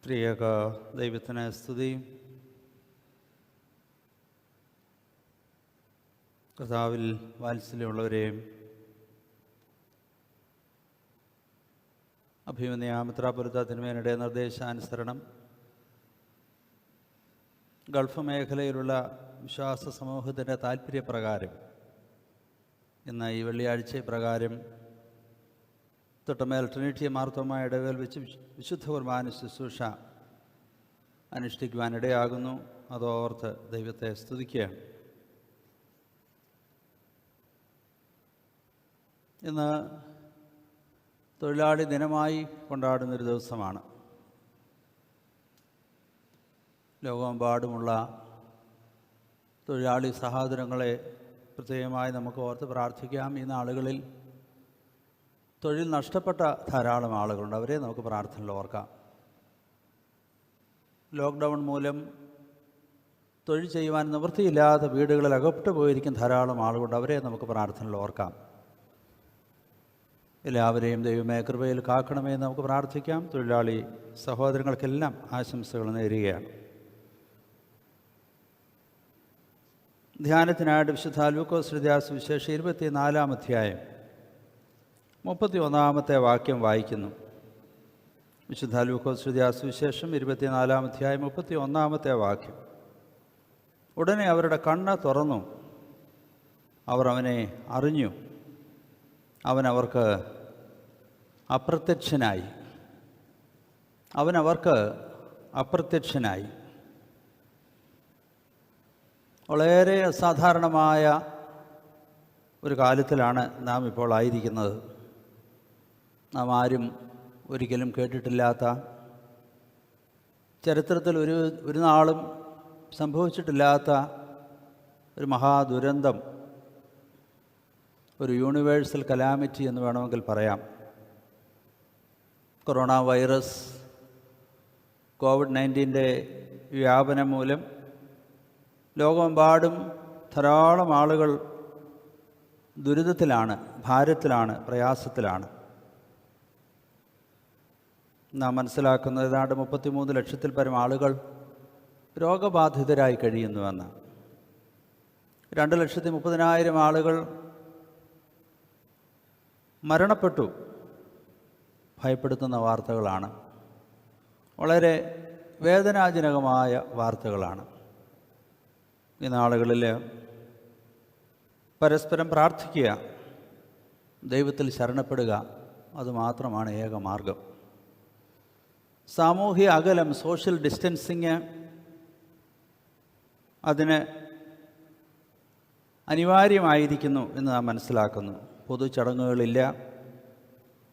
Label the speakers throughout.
Speaker 1: ത്രിയേക ദൈവത്തിന് സ്തുതി. കർത്താവിൽ വാത്സല്യമുള്ളവരെയും അഭിമന്യ മെത്രാപ്പൊലീത്ത തിരുമേനിയുടെ നിർദ്ദേശാനുസരണം ഗൾഫ് മേഖലയിലുള്ള വിശ്വാസ സമൂഹത്തിൻ്റെ താൽപ്പര്യപ്രകാരം ഇന്ന് ഈ വെള്ളിയാഴ്ച പ്രകാരം തൊട്ടമേൽ ട്രിനിറ്റി മാർത്തോമ ഇടവേൽ വെച്ച് വിശുദ്ധ കുർബാന ശുശ്രൂഷ അനുഷ്ഠിക്കുവാനിടയാകുന്നു. അതോർത്ത് ദൈവത്തെ സ്തുതിക്കുകയാണ്. ഇന്ന് തൊഴിലാളി ദിനമായി കൊണ്ടാടുന്നൊരു ദിവസമാണ്. ലോകമെമ്പാടുമുള്ള തൊഴിലാളി സഹോദരങ്ങളെ പ്രത്യേകമായി നമുക്ക് ഓർത്ത് പ്രാർത്ഥിക്കാം. ഈ നാളുകളിൽ തൊഴിൽ നഷ്ടപ്പെട്ട ധാരാളം ആളുകളുണ്ട്. അവരെ നമുക്ക് പ്രാർത്ഥനയിൽ ഓർക്കാം. ലോക്ക്ഡൗൺ മൂലം തൊഴിൽ ചെയ്യുവാൻ നിവൃത്തിയില്ലാത്ത വീടുകളിൽ അകപ്പെട്ടു പോയിരിക്കുന്ന ധാരാളം ആളുകളുണ്ട്. അവരെ നമുക്ക് പ്രാർത്ഥനയിൽ ഓർക്കാം. എല്ലാവരെയും ദൈവമേ കൃപയിൽ കാക്കണമേ എന്ന് നമുക്ക് പ്രാർത്ഥിക്കാം. തൊഴിലാളി സഹോദരങ്ങൾക്കെല്ലാം ആശംസകൾ നേരുകയാണ്. ധ്യാനത്തിനായിട്ട് വിശുദ്ധ ലൂക്കോസ് എഴുതിയ സുവിശേഷം 24-ാം അധ്യായം 31-ാമത്തെ വാക്യം വായിക്കുന്നു. വിശുദ്ധ ലൂക്കോസ് എഴുതിയ സുവിശേഷം 24-ാം അധ്യായം 31-ാമത്തെ വാക്യം. ഉടനെ അവരുടെ കണ്ണ് തുറന്നു, അവർ അവനെ അറിഞ്ഞു. അവൻ അവർക്ക് അപ്രത്യക്ഷനായി. വളരെ അസാധാരണമായ ഒരു കാലത്തിലാണ് നാം ഇപ്പോൾ ആയിരിക്കുന്നത്. നാം ആരും ഒരിക്കലും കേട്ടിട്ടില്ലാത്ത, ചരിത്രത്തിൽ ഒരു നാളും സംഭവിച്ചിട്ടില്ലാത്ത ഒരു മഹാദുരന്തം, ഒരു യൂണിവേഴ്സൽ കലാമിറ്റി എന്ന് വേണമെങ്കിൽ പറയാം. കൊറോണ വൈറസ് കോവിഡ്-19 വ്യാപനം മൂലം ലോകമെമ്പാടും ധാരാളം ആളുകൾ ദുരിതത്തിലാണ്, ഭാരത്തിലാണ്, പ്രയാസത്തിലാണ്. നാം മനസ്സിലാക്കുന്നത് ഏതാണ്ട് 33 ലക്ഷത്തിൽ പരം ആളുകൾ രോഗബാധിതരായി കഴിയുന്നുവെന്ന്. 2,30,000 ആളുകൾ മരണപ്പെട്ടു. ഭയപ്പെടുത്തുന്ന വാർത്തകളാണ്. വളരെ വേദനാജനകമായ വാർത്തകളാണ്. ഈ നാളുകളിൽ പരസ്പരം പ്രാർത്ഥിക്കുക, ദൈവത്തിൽ ശരണപ്പെടുക, അതുമാത്രമാണ് ഏക മാർഗം. സാമൂഹ്യ അകലം, സോഷ്യൽ ഡിസ്റ്റൻസിങ്, അതിന് അനിവാര്യമായിരിക്കുന്നു എന്ന് നാം മനസ്സിലാക്കുന്നു. പൊതുചടങ്ങുകളില്ല,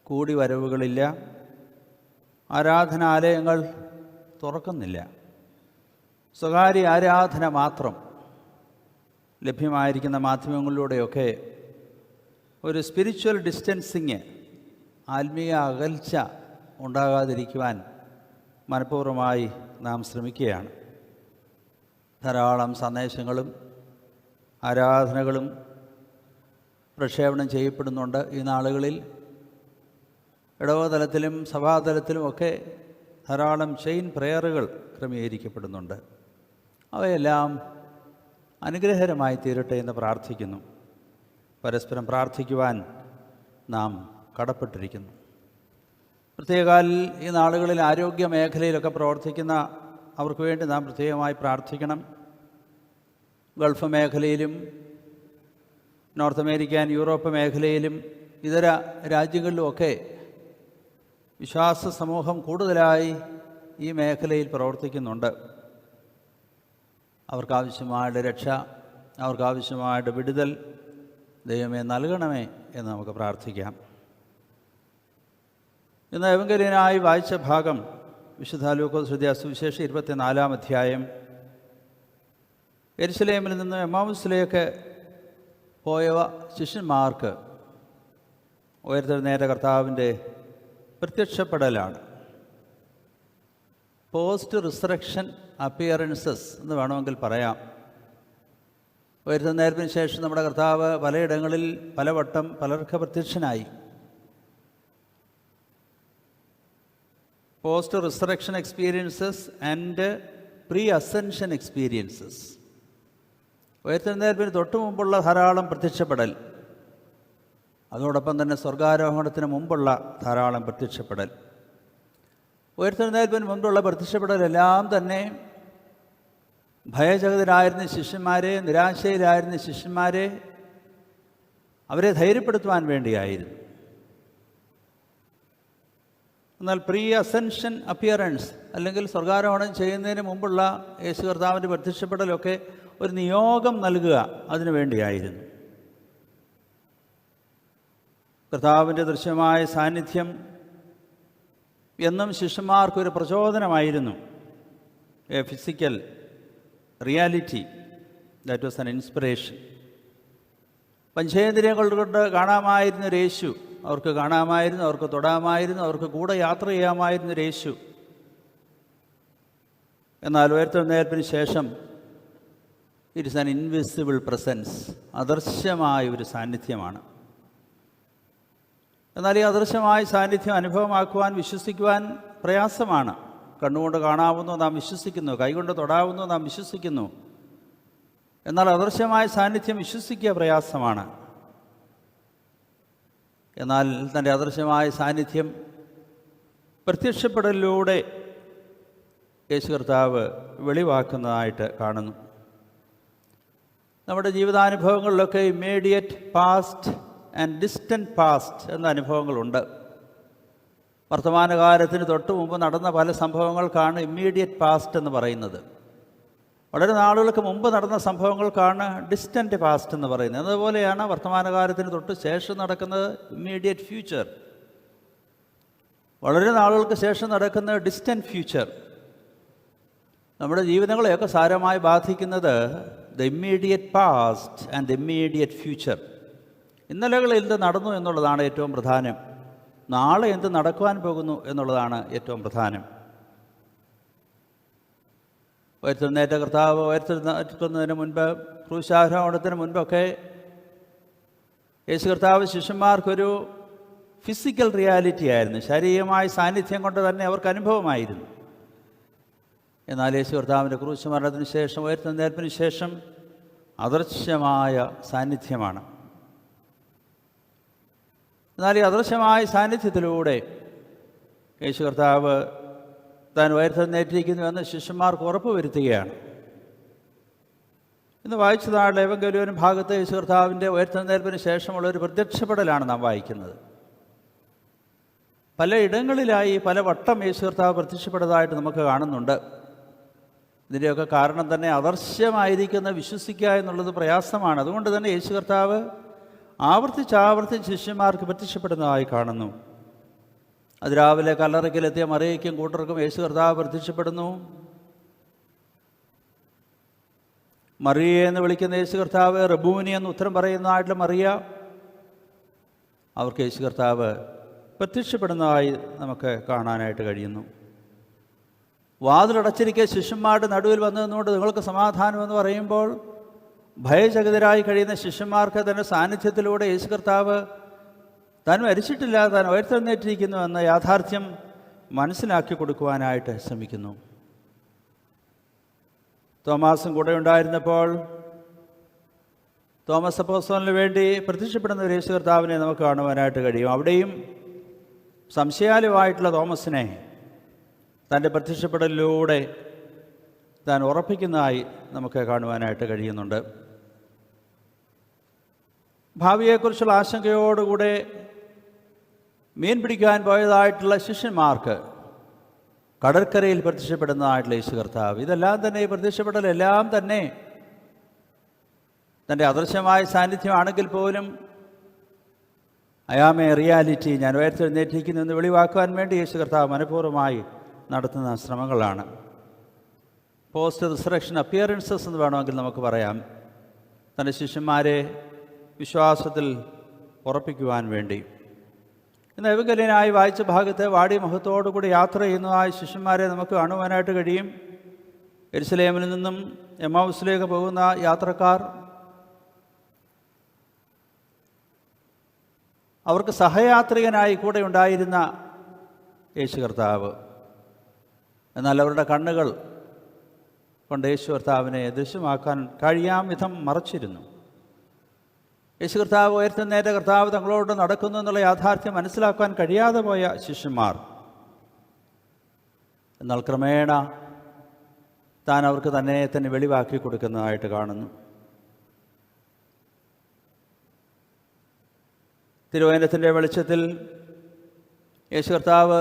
Speaker 1: കൂടിവരവുകളില്ല, ആരാധനാലയങ്ങൾ തുറക്കുന്നില്ല. സ്വകാര്യ ആരാധന മാത്രം. ലഭ്യമായിരിക്കുന്ന മാധ്യമങ്ങളിലൂടെയൊക്കെ ഒരു സ്പിരിച്വൽ ഡിസ്റ്റൻസിങ്, ആത്മീയ അകൽച്ച ഉണ്ടാകാതിരിക്കുവാൻ മനഃപൂർവ്വമായി നാം ശ്രമിക്കുകയാണ്. ധാരാളം സന്ദേശങ്ങളും ആരാധനകളും പ്രക്ഷേപണം ചെയ്യപ്പെടുന്നുണ്ട്. ഈ നാളുകളിൽ ഇടവതലത്തിലും സഭാതലത്തിലുമൊക്കെ ധാരാളം ചെയിൻ പ്രെയറുകൾ ക്രമീകരിക്കപ്പെടുന്നുണ്ട്. അവയെല്ലാം അനുഗ്രഹകരമായി തീരട്ടെ എന്ന് പ്രാർത്ഥിക്കുന്നു. പരസ്പരം പ്രാർത്ഥിക്കുവാൻ നാം കടപ്പെട്ടിരിക്കുന്നു. പ്രത്യേകാൽ ഈ നാളുകളിൽ ആരോഗ്യ മേഖലയിലൊക്കെ പ്രവർത്തിക്കുന്ന അവർക്ക് വേണ്ടി നാം പ്രത്യേകമായി പ്രാർത്ഥിക്കണം. ഗൾഫ് മേഖലയിലും നോർത്ത് അമേരിക്കൻ, യൂറോപ്പ് മേഖലയിലും ഇതര രാജ്യങ്ങളിലുമൊക്കെ വിശ്വാസ സമൂഹം കൂടുതലായി ഈ മേഖലയിൽ പ്രവർത്തിക്കുന്നുണ്ട്. അവർക്കാവശ്യമായിട്ട് രക്ഷ, അവർക്കാവശ്യമായിട്ട് വിടുതൽ ദൈവമേ നൽകണമേ എന്ന് നമുക്ക് പ്രാർത്ഥിക്കാം. ഇന്ന് എവങ്കലിയനായി വായിച്ച ഭാഗം വിശുദ്ധ ലൂക്കോസ് എഴുതിയ സുവിശേഷം 24-ാം അധ്യായം. യെരുശലേമിൽ നിന്ന് എമ്മാവുസിലേക്ക് പോയ ശിഷ്യന്മാർക്ക് ഉയർത്തെഴുന്നേറ്റ കർത്താവിൻ്റെ പ്രത്യക്ഷപ്പെടലാണ്. പോസ്റ്റ് റിസറക്ഷൻ അപ്പിയറൻസസ് എന്ന് വേണമെങ്കിൽ പറയാം. ഉയർത്തെഴുന്നേൽപ്പിന് ശേഷം നമ്മുടെ കർത്താവ് പലയിടങ്ങളിൽ പലവട്ടം പലർക്ക് പ്രത്യക്ഷനായി. Post resurrection experiences and pre ascension experiences. ഉയർത്തെഴുന്നേൽപ്പിന് തൊട്ടു മുമ്പുള്ള ധാരാളം പ്രത്യക്ഷപ്പെടൽ, അതോടൊപ്പം തന്നെ സ്വർഗാരോഹണത്തിന് മുമ്പുള്ള ധാരാളം പ്രത്യക്ഷപ്പെടൽ. ഉയർത്തെഴുന്നേൽപ്പിന് മുമ്പുള്ള പ്രത്യക്ഷപ്പെടലെല്ലാം തന്നെ ഭയചകിതരായിരുന്ന ശിഷ്യന്മാരെ, നിരാശയിലായിരുന്ന ശിഷ്യന്മാരെ, അവരെ ധൈര്യപ്പെടുത്തുവാൻ വേണ്ടിയായിരുന്നു. എന്നാൽ പ്രീ അസെൻഷൻ അപ്പിയറൻസ് അല്ലെങ്കിൽ സ്വർഗാരോഹണം ചെയ്യുന്നതിന് മുമ്പുള്ള യേശു കർത്താവിൻ്റെ പ്രത്യക്ഷപ്പെടലൊക്കെ ഒരു നിയോഗം നൽകുക അതിനു വേണ്ടിയായിരുന്നു. കർത്താവിൻ്റെ ദൃശ്യമായ സാന്നിധ്യം എന്നും ശിഷ്യന്മാർക്കൊരു പ്രചോദനമായിരുന്നു. A physical reality that was an inspiration. പഞ്ചേന്ദ്രിയങ്ങൾ കൊണ്ട് കാണാമായിരുന്നൊരു യേശു, അവർക്ക് കാണാമായിരുന്നു, അവർക്ക് തൊടാമായിരുന്നു, അവർക്ക് കൂടെ യാത്ര ചെയ്യാമായിരുന്നൊരു യേശു. എന്നാൽ ഉയർത്തെഴുന്നേൽപ്പിന് ശേഷം it is an invisible presence, അദൃശ്യമായ ഒരു സാന്നിധ്യമാണ്. എന്നാൽ ഈ അദൃശ്യമായ സാന്നിധ്യം അനുഭവമാക്കുവാൻ, വിശ്വസിക്കുവാൻ പ്രയാസമാണ്. കണ്ണുകൊണ്ട് കാണാവുന്നു, നാം വിശ്വസിക്കുന്നു. കൈകൊണ്ട് തൊടാവുന്നു, നാം വിശ്വസിക്കുന്നു. എന്നാൽ അദൃശ്യമായ സാന്നിധ്യം വിശ്വസിക്കുക പ്രയാസമാണ്. എന്നാൽ തൻ്റെ അദൃശ്യമായ സാന്നിധ്യം പ്രത്യക്ഷപ്പെടലിലൂടെ യേശു കർത്താവ് വെളിവാക്കുന്നതായിട്ട് കാണുന്നു. നമ്മുടെ ജീവിതാനുഭവങ്ങളിലൊക്കെ immediate past and distant past എന്ന അനുഭവങ്ങളുണ്ട്. വർത്തമാനകാലത്തിന് തൊട്ട് മുമ്പ് നടന്ന പല സംഭവങ്ങൾക്കാണ് ഇമ്മീഡിയറ്റ് പാസ്റ്റ് എന്ന് പറയുന്നത്. വളരെ നാളുകൾക്ക് മുമ്പ് നടന്ന സംഭവങ്ങൾക്കാണ് ഡിസ്റ്റൻറ്റ് പാസ്റ്റ് എന്ന് പറയുന്നത്. അതുപോലെയാണ് വർത്തമാനകാലത്തിന് തൊട്ട് ശേഷം നടക്കുന്നത് ഇമ്മീഡിയറ്റ് ഫ്യൂച്ചർ. വളരെ നാളുകൾക്ക് ശേഷം നടക്കുന്ന ഡിസ്റ്റൻറ്റ് ഫ്യൂച്ചർ. നമ്മുടെ ജീവിതങ്ങളെയൊക്കെ സാരമായി ബാധിക്കുന്നത് the immediate past and the immediate future. ഇന്നലകളിൽ എന്ത് നടന്നു എന്നുള്ളതാണ് ഏറ്റവും പ്രധാനം. നാളെ എന്ത് നടക്കുവാൻ പോകുന്നു എന്നുള്ളതാണ് ഏറ്റവും പ്രധാനം. ഉയർത്തെഴുന്നേറ്റ കർത്താവ് ഉയർത്തെഴുന്നേൽക്കുന്നതിന് മുൻപ്, ക്രൂശാരോഹണത്തിന് മുൻപൊക്കെ യേശു കർത്താവ് ശിഷ്യന്മാർക്കൊരു ഫിസിക്കൽ റിയാലിറ്റി ആയിരുന്നു. ശാരീരികമായ സാന്നിധ്യം കൊണ്ട് തന്നെ അവർക്ക് അനുഭവമായിരുന്നു. എന്നാൽ യേശു കർത്താവിൻ്റെ ക്രൂശ് മരണത്തിന് ശേഷം, ഉയർത്തെഴുന്നേൽപ്പിന് ശേഷം അദൃശ്യമായ സാന്നിധ്യമാണ്. എന്നാൽ ഈ അദൃശ്യമായ സാന്നിധ്യത്തിലൂടെ യേശു കർത്താവ് താൻ ഉയർത്തെഴുന്നേറ്റിരിക്കുന്നുവെന്ന് ശിഷ്യന്മാർക്ക് ഉറപ്പ് വരുത്തുകയാണ്. ഇന്ന് വായിച്ചതാണ് എവങ്കേലിയോൻ ഭാഗത്ത് യേശു കർത്താവിൻ്റെ ഉയർത്തെഴുന്നേൽപ്പിന് ശേഷമുള്ളൊരു പ്രത്യക്ഷപ്പെടലാണ് നാം വായിക്കുന്നത്. പല ഇടങ്ങളിലായി പല വട്ടം യേശു കർത്താവ് പ്രത്യക്ഷപ്പെട്ടതായിട്ട് നമുക്ക് കാണുന്നുണ്ട്. ഇതിൻ്റെയൊക്കെ കാരണം തന്നെ അദൃശ്യമായിരിക്കുന്ന വിശ്വസിക്കുക എന്നുള്ളത് പ്രയാസമാണ്. അതുകൊണ്ട് തന്നെ യേശു കർത്താവ് ആവർത്തിച്ച് ശിഷ്യന്മാർക്ക് പ്രത്യക്ഷപ്പെടുന്നതായി കാണുന്നു. അതിരാവിലെ കല്ലറയ്ക്കലെത്തിയ മറിയയ്ക്കും കൂട്ടർക്കും യേശു കർത്താവ് പ്രത്യക്ഷപ്പെടുന്നു. മറിയ എന്ന് വിളിക്കുന്ന യേശു കർത്താവ്, റബൂനി എന്ന് ഉത്തരം പറയുന്നതായിട്ടുള്ള മറിയ, അവർക്ക് യേശു കർത്താവ് പ്രത്യക്ഷപ്പെടുന്നതായി നമുക്ക് കാണാനായിട്ട് കഴിയുന്നു. വാതിലടച്ചിരിക്കെ ശിഷ്യന്മാരുടെ നടുവിൽ വന്നതുകൊണ്ട് നിങ്ങൾക്ക് സമാധാനമെന്ന് പറയുമ്പോൾ ഭയചകിതരായി കഴിയുന്ന ശിഷ്യന്മാർക്ക് തൻ്റെ സാന്നിധ്യത്തിലൂടെ യേശു കർത്താവ് താൻ മരിച്ചിട്ടില്ല, താൻ ഉയർത്തെഴുന്നേറ്റിരിക്കുന്നു എന്ന യാഥാർത്ഥ്യം മനസ്സിലാക്കി കൊടുക്കുവാനായിട്ട് ശ്രമിക്കുന്നു. തോമാസും കൂടെ ഉണ്ടായിരുന്നപ്പോൾ തോമസ് അപ്പോസ്തലന് വേണ്ടി പ്രത്യക്ഷപ്പെടുന്ന ഒരു യേശു കർത്താവിനെ നമുക്ക് കാണുവാനായിട്ട് കഴിയും. അവിടെയും സംശയാലുവായിട്ടുള്ള തോമസിനെ തൻ്റെ പ്രത്യക്ഷപ്പെടലിലൂടെ താൻ ഉറപ്പിക്കുന്നതായി നമുക്ക് കാണുവാനായിട്ട് കഴിയുന്നുണ്ട്. ഭാവിയെക്കുറിച്ചുള്ള ആശങ്കയോടുകൂടെ മീൻ പിടിക്കാൻ പോയതായിട്ടുള്ള ശിഷ്യന്മാർക്ക് കടൽക്കരയിൽ പ്രത്യക്ഷപ്പെടുന്നതായിട്ടുള്ള യേശു കർത്താവ്, ഇതെല്ലാം തന്നെ, ഈ പ്രത്യക്ഷപ്പെടലെല്ലാം തന്നെ തൻ്റെ അദൃശ്യമായ സാന്നിധ്യമാണെങ്കിൽ പോലും അയാമേ റിയാലിറ്റി, ഞാൻ ഉയർത്തെഴുന്നേറ്റിരിക്കുന്നു എന്ന് വെളിവാക്കുവാൻ വേണ്ടി യേശു കർത്താവ് മനഃപൂർവ്വമായി നടത്തുന്ന ശ്രമങ്ങളാണ്. പോസ്റ്റ് റിസറക്ഷൻ അപ്പിയറൻസസ് എന്ന് വേണമെങ്കിൽ നമുക്ക് പറയാം. തൻ്റെ ശിഷ്യന്മാരെ വിശ്വാസത്തിൽ ഉറപ്പിക്കുവാൻ വേണ്ടി. ഇന്ന് എവങ്കേലിയനായി വായിച്ച ഭാഗത്ത് വാടിയ മുഖത്തോടുകൂടി യാത്ര ചെയ്യുന്നതായ ശിഷ്യന്മാരെ നമുക്ക് കാണുവാനായിട്ട് കഴിയും. യെരുശലേമിൽ നിന്നും എമ്മാവുസിലേക്ക് പോകുന്ന യാത്രക്കാർ, അവർക്ക് സഹയാത്രികനായി കൂടെ ഉണ്ടായിരുന്ന യേശു കർത്താവ്, എന്നാൽ അവരുടെ കണ്ണുകൾ കൊണ്ട് യേശു കർത്താവിനെ ദൃശ്യമാക്കാൻ കഴിയാം വിധം മറച്ചിരുന്നു. യേശു കർത്താവ് ഉയർത്തുന്നേറ്റ കർത്താവ് തങ്ങളോട് നടക്കുന്നു എന്നുള്ള യാഥാർത്ഥ്യം മനസ്സിലാക്കാൻ കഴിയാതെ പോയ ശിഷ്യന്മാർ എന്നാൽ ക്രമേണ താൻ അവർക്ക് തന്നെ വെളിവാക്കി കൊടുക്കുന്നതായിട്ട് കാണുന്നു. തിരുവചനത്തിൻ്റെ വെളിച്ചത്തിൽ യേശു കർത്താവ്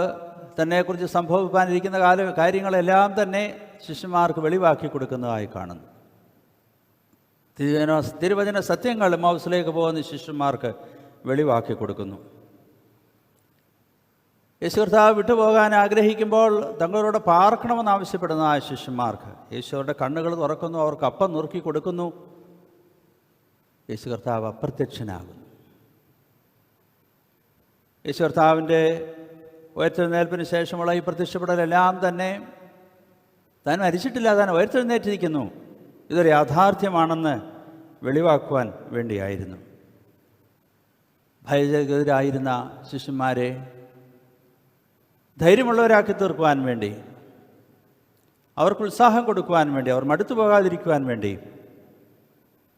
Speaker 1: തന്നെക്കുറിച്ച് സംഭവിക്കാനിരിക്കുന്ന കാര്യങ്ങളെല്ലാം തന്നെ ശിഷ്യന്മാർക്ക് വെളിവാക്കി കൊടുക്കുന്നതായി കാണുന്നു. തിരുവചന സത്യങ്ങൾ എമ്മൗസിലേക്ക് പോകുന്ന ശിഷ്യന്മാർക്ക് വെളിവാക്കി കൊടുക്കുന്നു. യേശു കർത്താവ് വിട്ടുപോകാൻ ആഗ്രഹിക്കുമ്പോൾ തങ്ങളോട് പാർക്കണമെന്ന് ആവശ്യപ്പെടുന്ന ആ ശിഷ്യന്മാർക്ക് യേശു അവരുടെ കണ്ണുകൾ തുറക്കുന്നു, അവർക്ക് അപ്പം നുറുക്കി കൊടുക്കുന്നു. യേശു കർത്താവ് അപ്രത്യക്ഷനാകുന്നു. യേശു കർത്താവിൻ്റെ ഉയർത്തെഴുന്നേൽപ്പിന് ശേഷമുള്ള ഈ പ്രത്യക്ഷപ്പെടലെല്ലാം തന്നെ താൻ മരിച്ചിട്ടില്ല, താൻ ഉയർത്തെഴുന്നേറ്റിരിക്കുന്നു, ഇതൊരു യാഥാർത്ഥ്യമാണെന്ന് വെളിവാക്കുവാൻ വേണ്ടിയായിരുന്നു. ഭയചകിതരായിരുന്ന ശിഷ്യന്മാരെ ധൈര്യമുള്ളവരാക്കി തീർക്കുവാൻ വേണ്ടി, അവർക്ക് ഉത്സാഹം കൊടുക്കുവാൻ വേണ്ടി, അവർ മടുത്തു പോകാതിരിക്കുവാൻ വേണ്ടി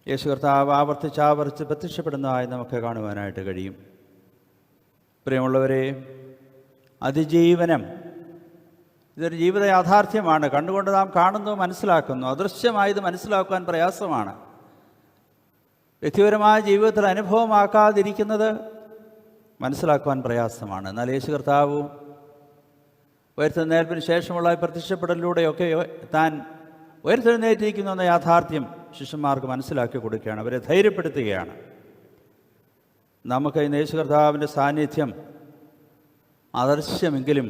Speaker 1: യേശു കർത്താവ് ആവർത്തിച്ച് പ്രത്യക്ഷപ്പെടുന്നതായി നമുക്ക് കാണുവാനായിട്ട് കഴിയും. പ്രിയമുള്ളവരെ, അതിജീവനം ഇതൊരു ജീവിത യാഥാർത്ഥ്യമാണ്. കണ്ടുകൊണ്ട് നാം കാണുന്നു, മനസ്സിലാക്കുന്നു. അദൃശ്യമായത് മനസ്സിലാക്കുവാൻ പ്രയാസമാണ്. വ്യക്തിപരമായ ജീവിതത്തിൽ അനുഭവമാക്കാതിരിക്കുന്നത് മനസ്സിലാക്കുവാൻ പ്രയാസമാണ്. എന്നാൽ യേശു കർത്താവ് ഉയർത്തെഴുന്നേൽപ്പിന് ശേഷമുള്ള പ്രത്യക്ഷപ്പെടലിലൂടെയൊക്കെ താൻ ഉയർത്തെഴുന്നേറ്റിരിക്കുന്നു എന്ന യാഥാർത്ഥ്യം ശിഷ്യന്മാർക്ക് മനസ്സിലാക്കി കൊടുക്കുകയാണ്, അവരെ ധൈര്യപ്പെടുത്തുകയാണ്. നമുക്ക് ഇന്ന് യേശു കർത്താവിൻ്റെ സാന്നിധ്യം അദൃശ്യമെങ്കിലും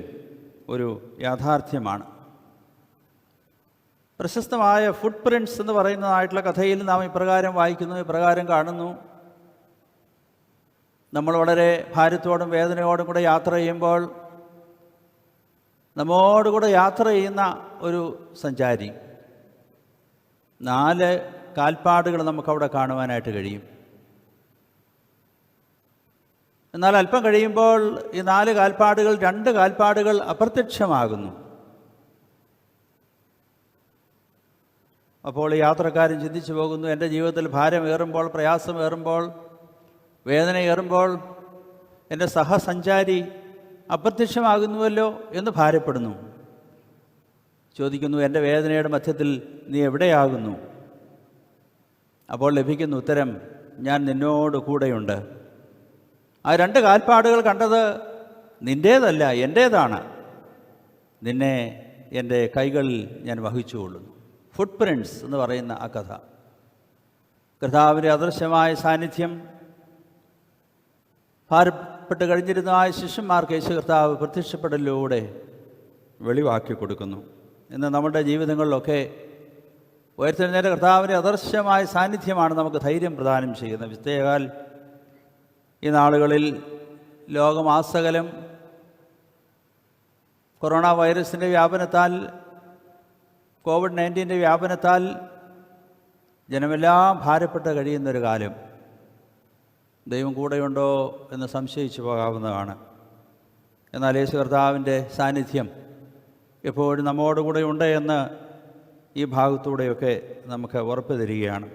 Speaker 1: ഒരു യാഥാർത്ഥ്യമാണ്. പ്രശസ്തമായ ഫുട് പ്രിൻറ്റ്സ് എന്ന് പറയുന്നതായിട്ടുള്ള കഥയിൽ നാം ഇപ്രകാരം വായിക്കുന്നു, ഇപ്രകാരം കാണുന്നു. നമ്മൾ വളരെ ഭാരത്തോടും വേദനയോടും കൂടെ യാത്ര ചെയ്യുമ്പോൾ നമ്മോടുകൂടെ യാത്ര ചെയ്യുന്ന ഒരു സഞ്ചാരി 4 കാൽപ്പാടുകൾ നമുക്കവിടെ കാണുവാനായിട്ട് കഴിയും. എന്നാൽ അല്പം കഴിയുമ്പോൾ ഈ 4 കാൽപ്പാടുകൾ 2 കാൽപ്പാടുകൾ അപ്രത്യക്ഷമാകുന്നു. അപ്പോൾ ഈ യാത്രക്കാരൻ ചിന്തിച്ചു പോകുന്നു, എൻ്റെ ജീവിതത്തിൽ ഭാരമേറുമ്പോൾ, പ്രയാസമേറുമ്പോൾ, വേദനയേറുമ്പോൾ എൻ്റെ സഹസഞ്ചാരി അപ്രത്യക്ഷമാകുന്നുവല്ലോ എന്ന് ഭാരപ്പെടുന്നു. ചോദിക്കുന്നു, എൻ്റെ വേദനയുടെ മധ്യത്തിൽ നീ എവിടെയാകുന്നു? അപ്പോൾ ലഭിക്കുന്ന ഉത്തരം, ഞാൻ നിന്നോട് കൂടെയുണ്ട്. ആ 2 കാൽപ്പാടുകൾ കണ്ടത് നിൻ്റേതല്ല, എൻ്റേതാണ്. നിന്നെ എൻ്റെ കൈകളിൽ ഞാൻ വഹിച്ചുകൊള്ളുന്നു. ഫുട് പ്രിൻറ്റ്സ് എന്ന് പറയുന്ന ആ കഥ, കർത്താവിൻ്റെ അദൃശ്യമായ സാന്നിധ്യം ഭാരപ്പെട്ട് കഴിഞ്ഞിരുന്ന ആ ശിഷ്യന്മാർക്ക് യേശു കർത്താവ് പ്രത്യക്ഷപ്പെടലിലൂടെ വെളിവാക്കി കൊടുക്കുന്നു. ഇന്ന് നമ്മുടെ ജീവിതങ്ങളിലൊക്കെ ഉയർത്തെഴുന്നേറ്റ കർത്താവിൻ്റെ അദൃശ്യമായ സാന്നിധ്യമാണ് നമുക്ക് ധൈര്യം പ്രദാനം ചെയ്യുന്നത്. വിശേഷാൽ ഈ നാളുകളിൽ ലോകമാസകലം കൊറോണ വൈറസിൻ്റെ വ്യാപനത്താൽ, COVID-19 വ്യാപനത്താൽ ജനമെല്ലാം ഭാരപ്പെട്ട് കഴിയുന്നൊരു കാലം. ദൈവം കൂടെയുണ്ടോ എന്ന് സംശയിച്ചു പോകാവുന്നതാണ്. എന്നാൽ യേശു കർത്താവിൻ്റെ സാന്നിധ്യം എപ്പോഴും നമ്മോടുകൂടെ ഉണ്ട് എന്ന് ഈ ഭാഗത്തൂടെയൊക്കെ നമുക്ക് ഉറപ്പ് തരികയാണ്.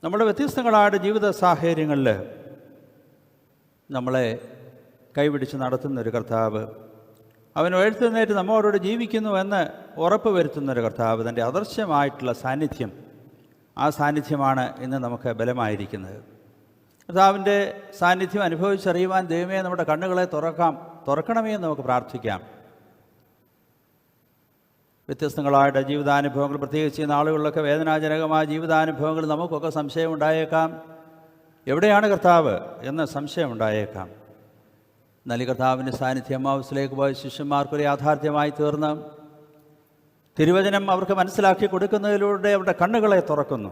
Speaker 1: നമ്മുടെ വ്യത്യസ്തങ്ങളായ ജീവിത സാഹചര്യങ്ങളിൽ നമ്മളെ കൈപിടിച്ച് നടത്തുന്നൊരു കർത്താവ്, അവൻ ഉയർത്തെഴുന്നേറ്റ് നമ്മോടോട് ജീവിക്കുന്നു എന്ന് ഉറപ്പ് വരുത്തുന്നൊരു കർത്താവ്, തൻ്റെ അദൃശ്യമായിട്ടുള്ള സാന്നിധ്യം, ആ സാന്നിധ്യമാണ് ഇന്ന് നമുക്ക് ബലമായിരിക്കുന്നത്. കർത്താവിൻ്റെ സാന്നിധ്യം അനുഭവിച്ചറിയുവാൻ ദൈവമേ നമ്മുടെ കണ്ണുകളെ തുറക്കണമേ എന്ന് നമുക്ക് പ്രാർത്ഥിക്കാം. വ്യത്യസ്തങ്ങളായിട്ട് ജീവിതാനുഭവങ്ങൾ, പ്രത്യേകിച്ച് ഈ നാളുകളിലൊക്കെ വേദനാജനകമായ ജീവിതാനുഭവങ്ങൾ നമുക്കൊക്കെ സംശയമുണ്ടായേക്കാം. എവിടെയാണ് കർത്താവ് എന്ന് സംശയമുണ്ടായേക്കാം. എന്നാൽ ഈ കർത്താവിൻ്റെ സാന്നിധ്യം ഹൗസിലേക്ക് പോയ ശിഷ്യന്മാർക്കൊരു യാഥാർത്ഥ്യമായി തീർന്ന് തിരുവചനം അവർക്ക് മനസ്സിലാക്കി കൊടുക്കുന്നതിലൂടെ അവരുടെ കണ്ണുകളെ തുറക്കുന്നു.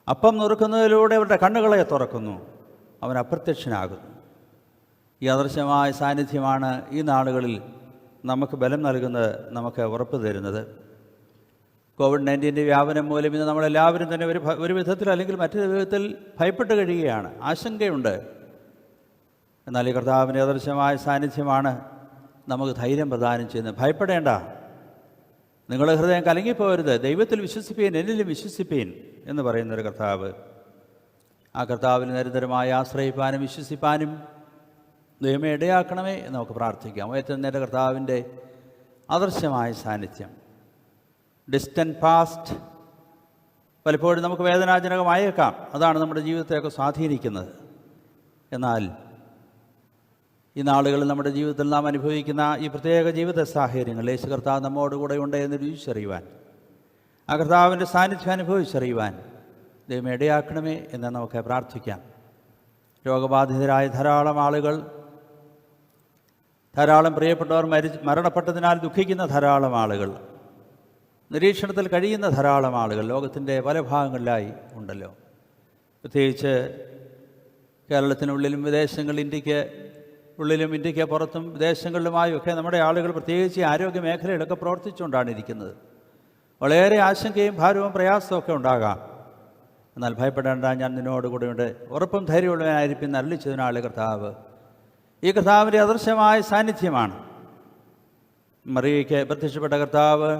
Speaker 1: അപ്പം നുറുക്കുന്നതിലൂടെ അവരുടെ കണ്ണുകളെ തുറക്കുന്നു. അവൻ അപ്രത്യക്ഷനാകുന്നു. ഈ അദൃശ്യമായ സാന്നിധ്യമാണ് ഈ നാളുകളിൽ നമുക്ക് ബലം നൽകുന്നത്, നമുക്ക് ഉറപ്പ് തരുന്നത്. COVID-19 വ്യാപനം മൂലം ഇന്ന് നമ്മളെല്ലാവരും തന്നെ ഒരു വിധത്തിൽ അല്ലെങ്കിൽ മറ്റൊരു വിധത്തിൽ ഭയപ്പെട്ട് കഴിയുകയാണ്, ആശങ്കയുണ്ട്. എന്നാൽ ഈ കർത്താവിൻ്റെ അദൃശ്യമായ സാന്നിധ്യമാണ് നമുക്ക് ധൈര്യം പ്രദാനം ചെയ്യുന്നത്. ഭയപ്പെടേണ്ട, നിങ്ങളുടെ ഹൃദയം കലങ്ങിപ്പോകരുത്, ദൈവത്തിൽ വിശ്വസിപ്പീൻ, എന്നിലും വിശ്വസിപ്പീൻ എന്ന് പറയുന്നൊരു കർത്താവ്. ആ കർത്താവിൽ നിരന്തരമായി ആശ്രയിപ്പാനും വിശ്വസിപ്പാനും ദൈവമേ ഇടയാക്കണമേ എന്ന് നമുക്ക് പ്രാർത്ഥിക്കാം. ഏറ്റവും നേരെ കർത്താവിൻ്റെ അദൃശ്യമായ സാന്നിധ്യം, ഡിസ്റ്റൻറ്റ് പാസ്റ്റ്, പലപ്പോഴും നമുക്ക് വേദനാജനകമായേക്കാം. അതാണ് നമ്മുടെ ജീവിതത്തെയൊക്കെ സ്വാധീനിക്കുന്നത്. എന്നാൽ ഈ നാളുകളിൽ നമ്മുടെ ജീവിതത്തിൽ നാം അനുഭവിക്കുന്ന ഈ പ്രത്യേക ജീവിത സാഹചര്യങ്ങൾ യേശു കർത്താവ് നമ്മോടുകൂടെ ഉണ്ട് എന്ന് രുചിച്ചറിയുവാൻ, ആ കർത്താവിൻ്റെ സാന്നിധ്യം അനുഭവിച്ചറിയുവാൻ ദൈവം ഇടയാക്കണമേ എന്ന് നമുക്ക് പ്രാർത്ഥിക്കാം. രോഗബാധിതരായ ധാരാളം ആളുകൾ, ധാരാളം പ്രിയപ്പെട്ടവർ മരണപ്പെട്ടതിനാൽ ദുഃഖിക്കുന്ന ധാരാളം ആളുകൾ, നിരീക്ഷണത്തിൽ കഴിയുന്ന ധാരാളം ആളുകൾ ലോകത്തിൻ്റെ പല ഭാഗങ്ങളിലായി ഉണ്ടല്ലോ. പ്രത്യേകിച്ച് കേരളത്തിനുള്ളിലും ഇന്ത്യക്ക് ഉള്ളിലും ഇന്ത്യക്ക് പുറത്തും വിദേശങ്ങളിലുമായൊക്കെ നമ്മുടെ ആളുകൾ പ്രത്യേകിച്ച് ആരോഗ്യ മേഖലയിലൊക്കെ പ്രവർത്തിച്ചുകൊണ്ടാണ് ഇരിക്കുന്നത്. വളരെ ആശങ്കയും ഭാരവും പ്രയാസവും ഒക്കെ ഉണ്ടാകാം. എന്നാൽ ഭയപ്പെടേണ്ട, ഞാൻ നിന്നോടുകൂടെയുണ്ട്, ഉറപ്പും ധൈര്യമുള്ളവനായിരിക്കും അരുളിച്ചതിനാളെ കർത്താവ്. ഈ കർത്താവിൻ്റെ അദൃശ്യമായ സാന്നിധ്യമാണ്. മറിയയ്ക്ക് പ്രത്യക്ഷപ്പെട്ട കർത്താവ്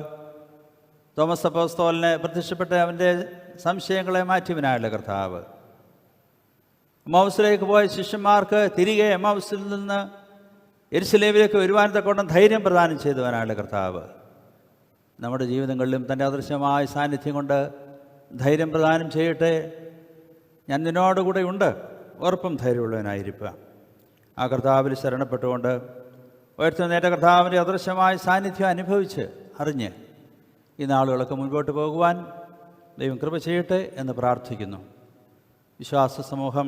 Speaker 1: തോമസ് അപ്പോസ്തലന് പ്രത്യക്ഷപ്പെട്ട അവൻ്റെ സംശയങ്ങളെ മാറ്റിയവനായുള്ള കർത്താവ്. എമ്മൗസിലേക്ക് പോയ ശിഷ്യന്മാർക്ക് തിരികെ എമ്മൗസിൽ നിന്ന് യെരുശലേമിലേക്ക് വരുവാൻ തക്കോണം ധൈര്യം പ്രദാനം ചെയ്തവനായുള്ള കർത്താവ്. നമ്മുടെ ജീവിതങ്ങളിലും തൻ്റെ അദൃശ്യമായ സാന്നിധ്യം കൊണ്ട് ധൈര്യം പ്രദാനം ചെയ്യട്ടെ. ഞാൻ നിന്നോടുകൂടെ ഉണ്ട്, ഉറപ്പും ധൈര്യമുള്ളവനായിരിക്കുക. ആ കർത്താവിൽ ശരണപ്പെട്ടുകൊണ്ട് ഉയർത്തുന്നേറ്റ കർത്താവിൻ്റെ അദൃശ്യമായ സാന്നിധ്യം അനുഭവിച്ച് അറിഞ്ഞ് ഈ നാളുകളൊക്കെ മുൻപോട്ട് പോകുവാൻ ദൈവം കൃപ ചെയ്യട്ടെ എന്ന് പ്രാർത്ഥിക്കുന്നു. വിശ്വാസ സമൂഹം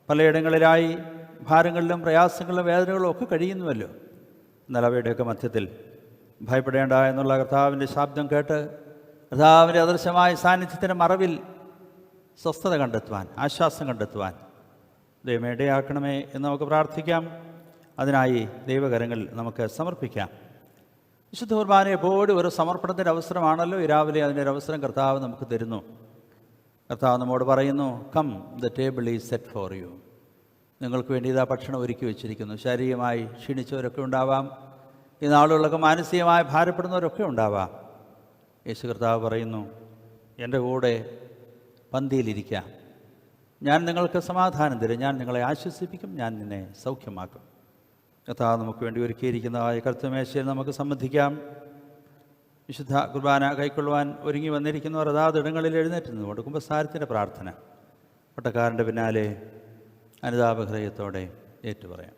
Speaker 1: പലയിടങ്ങളിലായി ഭാരങ്ങളിലും പ്രയാസങ്ങളിലും വേദനകളും ഒക്കെ കഴിയുന്നുവല്ലോ. എന്നാൽ അവയുടെയൊക്കെ മധ്യത്തിൽ ഭയപ്പെടേണ്ട എന്നുള്ള കർത്താവിൻ്റെ ശബ്ദം കേട്ട് കർത്താവിൻ്റെ അദൃശ്യമായ സാന്നിധ്യത്തിൻ്റെ മറവിൽ സ്വസ്ഥത കണ്ടെത്തുവാൻ, ആശ്വാസം കണ്ടെത്തുവാൻ ദൈവം ഇടയാക്കണമേ എന്ന് നമുക്ക് പ്രാർത്ഥിക്കാം. അതിനായി ദൈവകരങ്ങളിൽ നമുക്ക് സമർപ്പിക്കാം. വിശുദ്ധ കുർബാന എപ്പോഴും ഒരു സമർപ്പണത്തിൻ്റെ അവസരമാണല്ലോ. ഈ രാവിലെ അതിൻ്റെ ഒരു അവസരം കർത്താവ് നമുക്ക് തരുന്നു. കർത്താവ് നമ്മോട് പറയുന്നു, come the table is set for you. നിങ്ങൾക്ക് വേണ്ടി ഇതാ ഭക്ഷണം ഒരുക്കി വെച്ചിരിക്കുന്നു. ശാരീരികമായി ക്ഷീണിച്ചവരൊക്കെ ഉണ്ടാവാം, ഈ നാളുകളിലൊക്കെ മാനസികമായി ഭാരപ്പെടുന്നവരൊക്കെ ഉണ്ടാവാം. യേശു കർത്താവ് പറയുന്നു, എൻ്റെ കൂടെ പന്തിയിലിരിക്കാം, ഞാൻ നിങ്ങൾക്ക് സമാധാനം തരും, ഞാൻ നിങ്ങളെ ആശ്വസിപ്പിക്കും, ഞാൻ നിന്നെ സൗഖ്യമാക്കും. കർത്താവ് നമുക്ക് വേണ്ടി ഒരുക്കിയിരിക്കുന്നതായ കർത്തമേശയിൽ നമുക്ക് സംബന്ധിക്കാം. വിശുദ്ധ കുർബാന കൈക്കൊള്ളുവാൻ ഒരുങ്ങി വന്നിരിക്കുന്നവർ അതാത് ഇടങ്ങളിൽ എഴുന്നേറ്റ് നിന്നുകൊണ്ട് കുമ്പസാരത്തിൻ്റെ പ്രാർത്ഥന പട്ടക്കാരൻ്റെ പിന്നാലെ അനുതാപഹൃദയത്തോടെ ഏറ്റുപറയാം.